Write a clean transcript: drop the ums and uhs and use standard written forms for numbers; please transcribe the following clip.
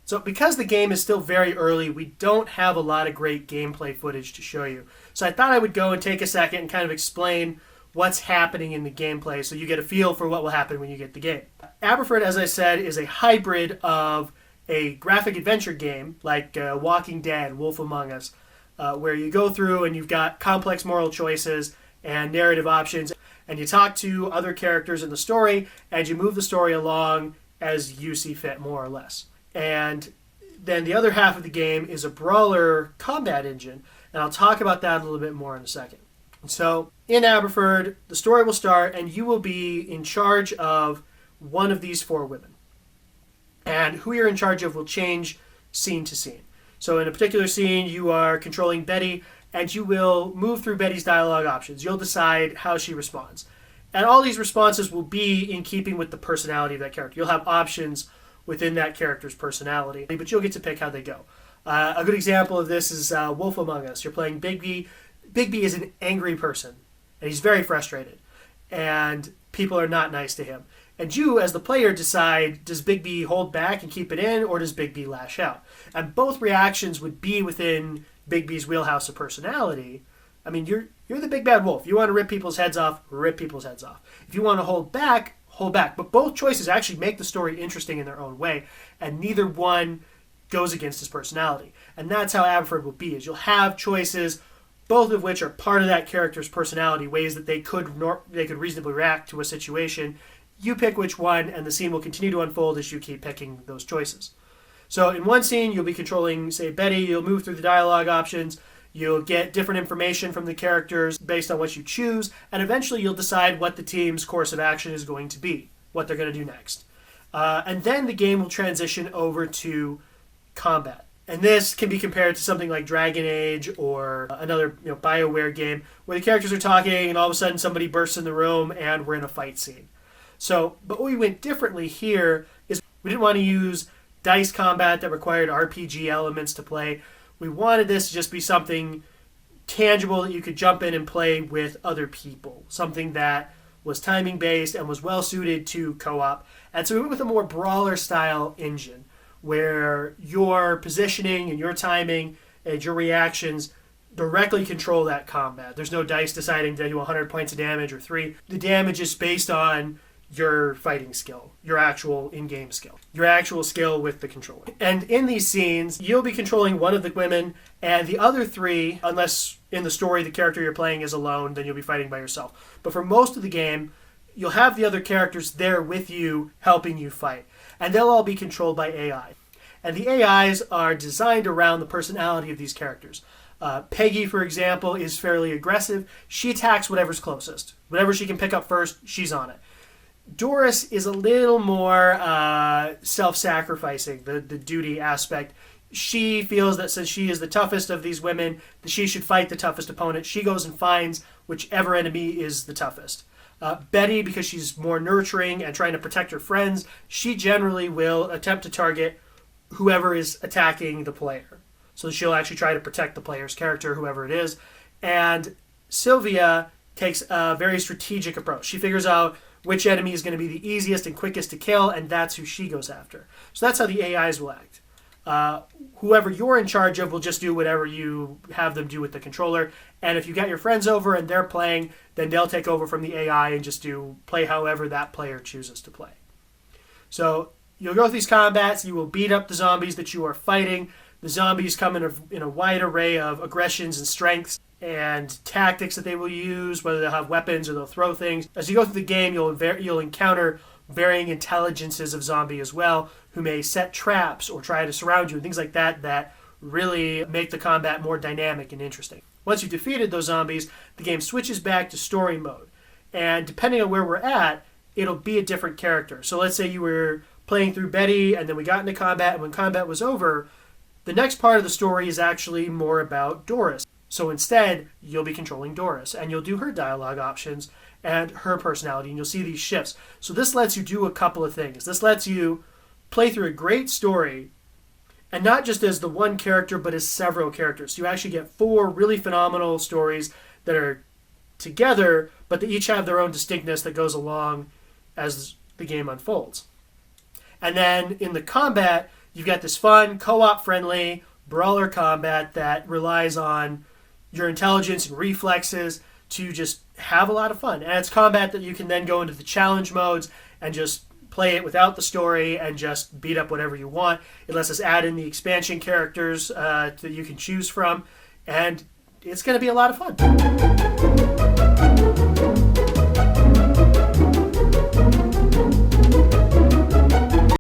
So because the game is still very early, we don't have a lot of great gameplay footage to show you. So I thought I would go and take a second and kind of explain what's happening in the gameplay so you get a feel for what will happen when you get the game. Aberford, as I said, is a hybrid of a graphic adventure game like Walking Dead, Wolf Among Us, where you go through and you've got complex moral choices and narrative options, and you talk to other characters in the story, and you move the story along as you see fit, more or less. And then the other half of the game is a brawler combat engine, and I'll talk about that a little bit more in a second. So in Aberford, the story will start, and you will be in charge of one of these 4 women. And who you're in charge of will change scene to scene. So in a particular scene, you are controlling Betty, and you will move through Betty's dialogue options. You'll decide how she responds. And all these responses will be in keeping with the personality of that character. You'll have options within that character's personality, but you'll get to pick how they go. A good example of this is Wolf Among Us. You're playing Bigby. Bigby is an angry person, and he's very frustrated, and people are not nice to him. And you, as the player, decide, does Bigby hold back and keep it in, or does Bigby lash out? And both reactions would be within Bigby's wheelhouse of personality. I mean, you're the big bad wolf. You want to rip people's heads off, rip people's heads off. If you want to hold back, hold back. But both choices actually make the story interesting in their own way, and neither one goes against his personality. And that's how Aberford will be, is you'll have choices, both of which are part of that character's personality, ways that they could reasonably react to a situation. You pick which one, and the scene will continue to unfold as you keep picking those choices. So in one scene, you'll be controlling, say, Betty. You'll move through the dialogue options. You'll get different information from the characters based on what you choose, and eventually you'll decide what the team's course of action is going to be, what they're going to do next. And then the game will transition over to combat. And this can be compared to something like Dragon Age or another BioWare game where the characters are talking and all of a sudden somebody bursts in the room and we're in a fight scene. So, but what we went differently here is we didn't want to use dice combat that required RPG elements to play. We wanted this to just be something tangible that you could jump in and play with other people. Something that was timing based and was well suited to co-op. And so we went with a more brawler style engine where your positioning and your timing and your reactions directly control that combat. There's no dice deciding to do 100 points of damage or 3. The damage is based on your fighting skill, your actual in-game skill, your actual skill with the controller. And in these scenes, you'll be controlling one of the women, and the other 3, unless in the story the character you're playing is alone, then you'll be fighting by yourself. But for most of the game, you'll have the other characters there with you, helping you fight. And they'll all be controlled by AI. And the AIs are designed around the personality of these characters. Peggy, for example, is fairly aggressive. She attacks whatever's closest. Whatever she can pick up first, she's on it. Doris is a little more self-sacrificing, the duty aspect. She feels that since she is the toughest of these women, that she should fight the toughest opponent. She goes and finds whichever enemy is the toughest. Betty, because she's more nurturing and trying to protect her friends, she generally will attempt to target whoever is attacking the player. So she'll actually try to protect the player's character, whoever it is. And Sylvia takes a very strategic approach. She figures out which enemy is going to be the easiest and quickest to kill, and that's who she goes after. So that's how the AIs will act. Whoever you're in charge of will just do whatever you have them do with the controller. And if you got your friends over and they're playing, then they'll take over from the AI and just play however that player chooses to play. So you'll go through these combats. You will beat up the zombies that you are fighting. The zombies come in a wide array of aggressions and strengths and tactics that they will use, whether they'll have weapons or they'll throw things. As you go through the game, you'll encounter varying intelligences of zombie as well, who may set traps or try to surround you and things like that that really make the combat more dynamic and interesting. Once you've defeated those zombies, the game switches back to story mode. And depending on where we're at, it'll be a different character. So let's say you were playing through Betty and then we got into combat, and when combat was over, the next part of the story is actually more about Doris. So instead, you'll be controlling Doris, and you'll do her dialogue options and her personality, and you'll see these shifts. So this lets you do a couple of things. This lets you play through a great story, and not just as the one character, but as several characters. So you actually get 4 really phenomenal stories that are together, but they each have their own distinctness that goes along as the game unfolds. And then in the combat, you've got this fun, co-op friendly brawler combat that relies on your intelligence and reflexes to just have a lot of fun. And it's combat that you can then go into the challenge modes and just play it without the story and just beat up whatever you want. It lets us add in the expansion characters that you can choose from, and it's going to be a lot of fun.